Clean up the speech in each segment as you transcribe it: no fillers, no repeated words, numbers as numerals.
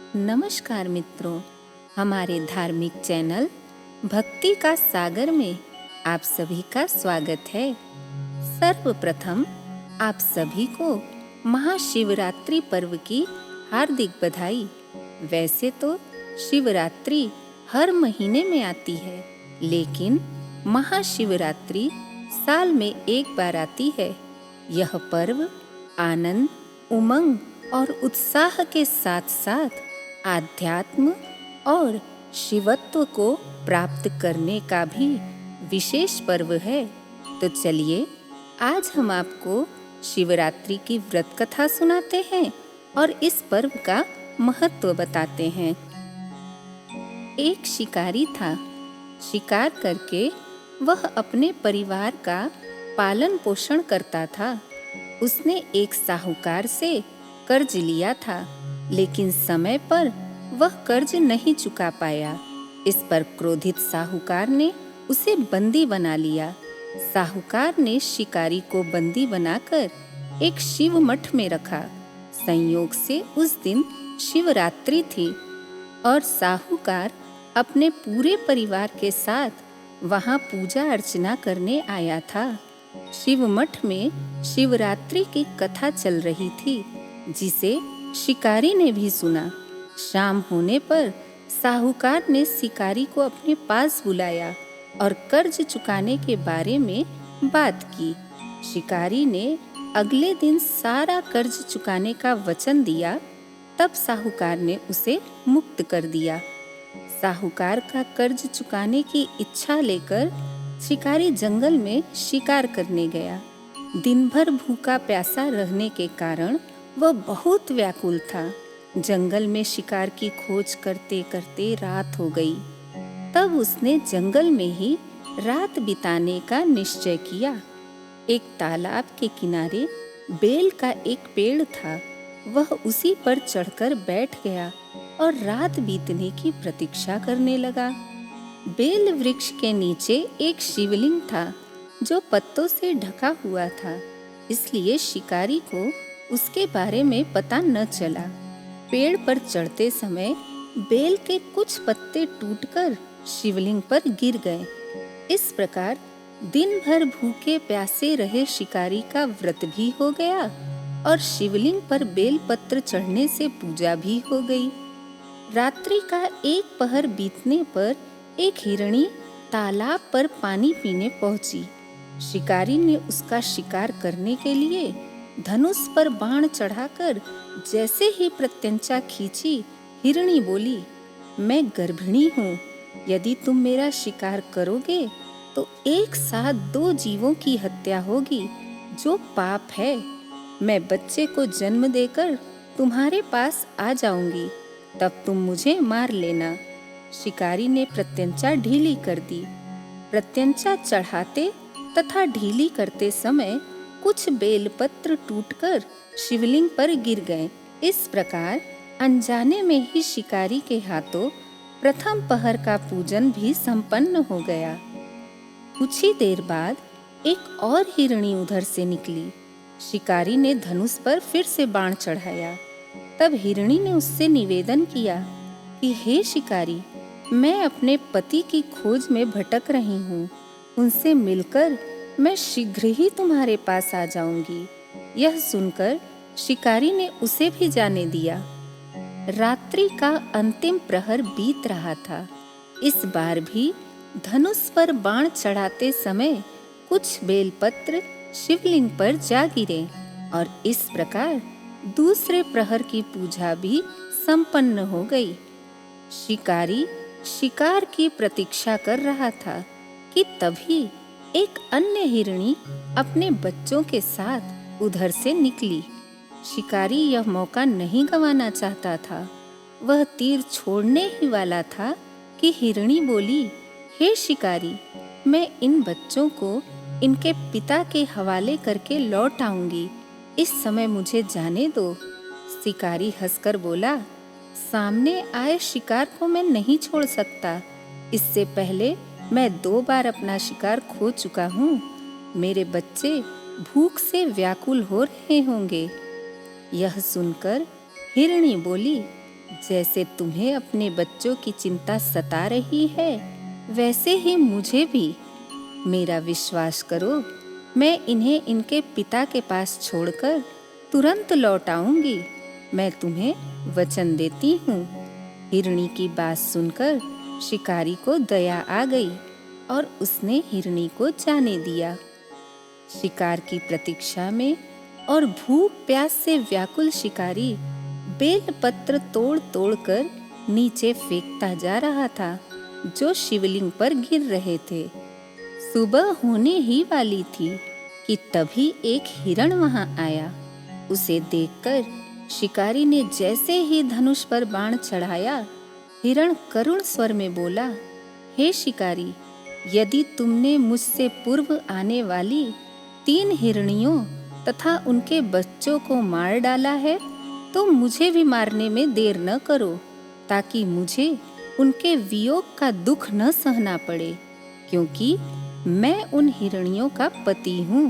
नमस्कार मित्रों, हमारे धार्मिक चैनल भक्ति का सागर में आप सभी का स्वागत है। सर्वप्रथम आप सभी को महाशिवरात्रि पर्व की हार्दिक बधाई। वैसे तो शिवरात्रि हर महीने में आती है, लेकिन महाशिवरात्रि साल में एक बार आती है। यह पर्व आनंद, उमंग और उत्साह के साथ साथ आध्यात्म और शिवत्व को प्राप्त करने का भी विशेष पर्व है। तो चलिए आज हम आपको शिवरात्रि की व्रत कथा सुनाते हैं और इस पर्व का महत्व बताते हैं। एक शिकारी था। शिकार करके वह अपने परिवार का पालन पोषण करता था। उसने एक साहूकार से कर्ज लिया था, लेकिन समय पर वह कर्ज नहीं चुका पाया। इस पर क्रोधित साहूकार ने उसे बंदी बना लिया। साहूकार ने शिकारी को बंदी बनाकर एक शिव मठ में रखा। संयोग से उस दिन शिवरात्रि थी और साहूकार अपने पूरे परिवार के साथ वहां पूजा अर्चना करने आया था। शिव मठ में शिवरात्रि की कथा चल रही थी, जिसे शिकारी ने भी सुना। शाम होने पर साहूकार ने शिकारी को अपने पास बुलाया और कर्ज चुकाने के बारे में बात की। शिकारी ने अगले दिन सारा कर्ज चुकाने का वचन दिया। तब साहूकार ने उसे मुक्त कर दिया। साहूकार का कर्ज चुकाने की इच्छा लेकर शिकारी जंगल में शिकार करने गया। दिन भर भूखा प्यासा रहने के कारण वह बहुत व्याकुल था। जंगल में शिकार की खोज करते करते रात हो गई। तब उसने जंगल में ही रात बिताने का निश्चय किया। एक तालाब के किनारे बेल का एक पेड़ था। वह उसी पर चढ़कर बैठ गया और रात बीतने की प्रतीक्षा करने लगा। बेल वृक्ष के नीचे एक शिवलिंग था जो पत्तों से ढका हुआ था, इसलिए शिकारी को उसके बारे में पता न चला। पेड़ पर चढ़ते समय बेल के कुछ पत्ते टूटकर शिवलिंग पर गिर गए। इस प्रकार दिन भर भूखे प्यासे रहे शिकारी का व्रत भी हो गया और शिवलिंग पर बेल पत्र चढ़ने से पूजा भी हो गई। रात्रि का एक पहर बीतने पर एक हिरणी तालाब पर पानी पीने पहुंची। शिकारी ने उसका शिकार करने के लिए धनुष पर बाण चढ़ाकर जैसे ही प्रत्यंचा खींची, हिरणी बोली, मैं गर्भिणी हूँ। यदि तुम मेरा शिकार करोगे तो एक साथ 2 जीवों की हत्या होगी, जो पाप है। मैं बच्चे को जन्म देकर तुम्हारे पास आ जाऊंगी, तब तुम मुझे मार लेना। शिकारी ने प्रत्यंचा ढीली कर दी। प्रत्यंचा चढ़ाते तथा ढीली करते समय कुछ बेलपत्र टूटकर शिवलिंग पर गिर गए। इस प्रकार अनजाने में ही शिकारी के हाथों प्रथम पहर का पूजन भी संपन्न हो गया। कुछ ही देर बाद एक और हिरणी उधर से निकली। शिकारी ने धनुष पर फिर से बाण चढ़ाया। तब हिरणी ने उससे निवेदन किया कि हे शिकारी, मैं अपने पति की खोज में भटक रही हूँ। उनसे मिलकर मैं शीघ्र ही तुम्हारे पास आ जाऊंगी। यह सुनकर शिकारी ने उसे भी जाने दिया। रात्रि का अंतिम प्रहर बीत रहा था। इस बार भी धनुष पर बाण चढ़ाते समय कुछ बेलपत्र शिवलिंग पर जा गिरे और इस प्रकार दूसरे प्रहर की पूजा भी संपन्न हो गई। शिकारी शिकार की प्रतीक्षा कर रहा था कि तभी एक अन्य हिरणी अपने बच्चों के साथ उधर से निकली। शिकारी यह मौका नहीं गंवाना चाहता था। वह तीर छोड़ने ही वाला था कि हिरणी बोली, हे शिकारी, मैं इन बच्चों को इनके पिता के हवाले करके लौट आऊंगी। इस समय मुझे जाने दो। शिकारी हंसकर बोला, सामने आए शिकार को मैं नहीं छोड़ सकता। इससे पहले मैं 2 बार अपना शिकार खो चुका हूँ। मेरे बच्चे भूख से व्याकुल हो रहे होंगे। यह सुनकर हिरणी बोली, जैसे तुम्हें अपने बच्चों की चिंता सता रही है, वैसे ही मुझे भी। मेरा विश्वास करो, मैं इन्हें इनके पिता के पास छोड़कर तुरंत लौट आऊंगी। मैं तुम्हें वचन देती हूँ। हिरणी की बात सुनकर शिकारी को दया आ गई और उसने हिरणी को जाने दिया। शिकार की प्रतीक्षा में और भूख प्यास से व्याकुल शिकारी बेल पत्र तोड़ तोड़ कर नीचे फेंकता जा रहा था, जो शिवलिंग पर गिर रहे थे। सुबह होने ही वाली थी कि तभी एक हिरण वहां आया। उसे देखकर शिकारी ने जैसे ही धनुष पर बाण चढ़ाया, हिरण करुण स्वर में बोला, हे शिकारी, यदि तुमने मुझसे पूर्व आने वाली 3 हिरणियों तथा उनके बच्चों को मार डाला है, तो मुझे भी मारने में देर न करो, ताकि मुझे उनके वियोग का दुख न सहना पड़े, क्योंकि मैं उन हिरणियों का पति हूँ।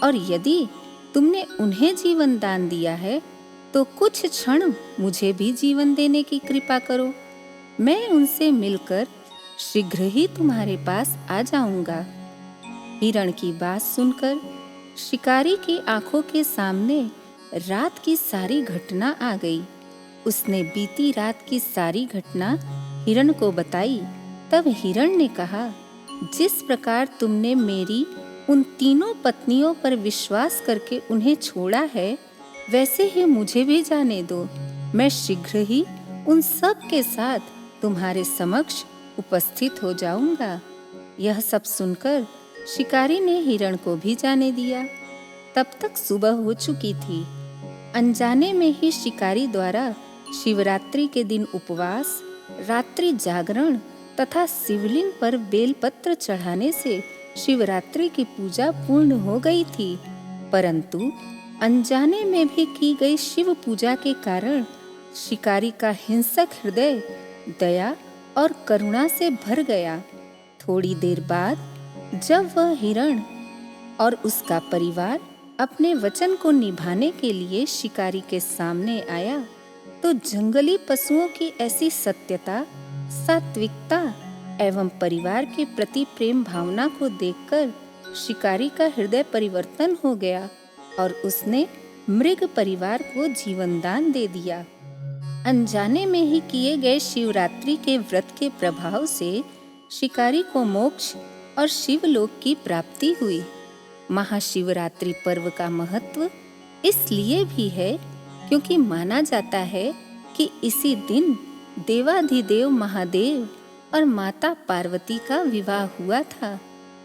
और यदि तुमने उन्हें जीवन दान दिया है, तो कुछ क्षण मुझे भी जीवन देने की कृपा करो। मैं उनसे मिलकर शीघ्र ही तुम्हारे पास आ जाऊंगा। हिरण की बात सुनकर शिकारी की आंखों के सामने रात की सारी घटना आ गई। उसने बीती रात की सारी घटना हिरण को बताई। तब हिरण ने कहा, जिस प्रकार तुमने मेरी उन 3 पत्नियों पर विश्वास करके उन्हें छोड़ा है, वैसे ही मुझे भी जाने दो। मैं शीघ्र ही उन सब के साथ तुम्हारे समक्ष उपस्थित हो जाऊंगा। यह सब सुनकर शिकारी ने हिरण को भी जाने दिया। तब तक सुबह हो चुकी थी। अनजाने में ही शिकारी द्वारा शिवरात्रि के दिन उपवास, रात्रि जागरण तथा शिवलिंग पर बेलपत्र चढ़ाने से शिवरात्रि की पूजा पूर्ण हो गई थी। परंतु अनजाने में भी की गई शिव पूजा के कारण शिकारी का हिंसक हृदय दया और करुणा से भर गया। थोड़ी देर बाद जब वह हिरण और उसका परिवार अपने वचन को निभाने के लिए शिकारी के सामने आया, तो जंगली पशुओं की ऐसी सत्यता, सात्विकता एवं परिवार के प्रति प्रेम भावना को देखकर शिकारी का हृदय परिवर्तन हो गया और उसने मृग परिवार को जीवन दान दे दिया। अनजाने में ही किए गए शिवरात्रि के व्रत के प्रभाव से शिकारी को मोक्ष और शिवलोक की प्राप्ति हुई। महाशिवरात्रि पर्व का महत्व इसलिए भी है क्योंकि माना जाता है कि इसी दिन देवाधिदेव महादेव और माता पार्वती का विवाह हुआ था,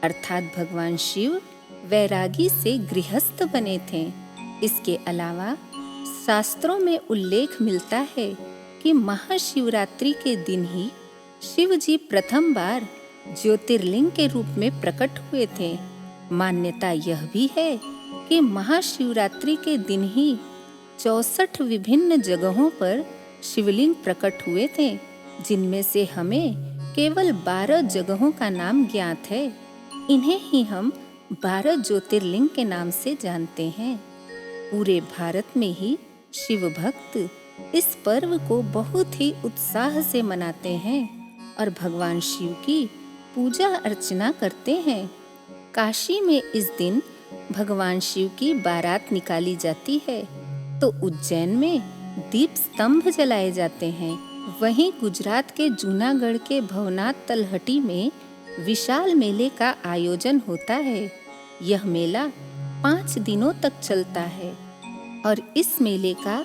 अर्थात भगवान शिव वैरागी से गृहस्थ बने थे। इसके अलावा शास्त्रों में उल्लेख मिलता है कि महाशिवरात्रि के दिन ही शिव जी प्रथम बार ज्योतिर्लिंग के रूप में प्रकट हुए थे। मान्यता यह भी है कि महाशिवरात्रि के दिन ही 64 विभिन्न जगहों पर शिवलिंग प्रकट हुए थे, जिनमें से हमें केवल 12 जगहों का नाम ज्ञात है। इन्हें ही हम 12 ज्योतिर्लिंग के नाम से जानते हैं। पूरे भारत में ही शिव भक्त इस पर्व को बहुत ही उत्साह से मनाते हैं और भगवान शिव की पूजा अर्चना करते हैं। काशी में इस दिन भगवान शिव की बारात निकाली जाती है, तो उज्जैन में दीप स्तंभ जलाए जाते हैं। वहीं गुजरात के जूनागढ़ के भवनाथ तलहटी में विशाल मेले का आयोजन होता है। यह मेला 5 दिनों तक चलता है और इस मेले का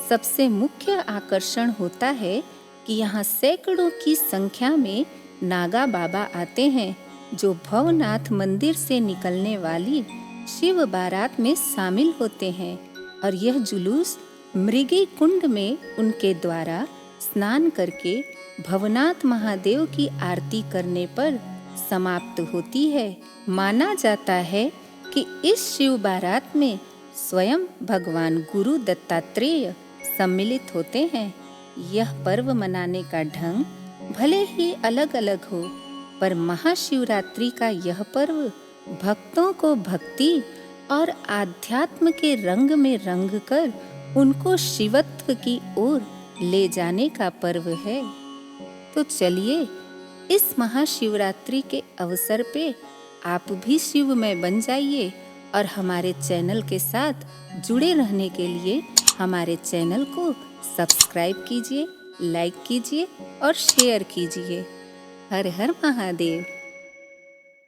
सबसे मुख्य आकर्षण होता है कि यहाँ सैकड़ों की संख्या में नागा बाबा आते हैं, जो भवनाथ मंदिर से निकलने वाली शिव बारात में शामिल होते हैं और यह जुलूस मृगी कुंड में उनके द्वारा स्नान करके भवनाथ महादेव की आरती करने पर समाप्त होती है। माना जाता है कि इस शिव बारात में स्वयं भगवान गुरु दत्तात्रेय सम्मिलित होते हैं। यह पर्व मनाने का ढंग भले ही अलग अलग हो, पर महाशिवरात्रि का यह पर्व भक्तों को भक्ति और आध्यात्म के रंग में रंग कर उनको शिवत्व की ओर ले जाने का पर्व है। तो चलिए इस महाशिवरात्रि के अवसर पे आप भी शिवमय बन जाइए और हमारे चैनल के साथ जुड़े रहने के लिए हमारे चैनल को सब्सक्राइब कीजिए, लाइक कीजिए और शेयर कीजिए। हर हर महादेव।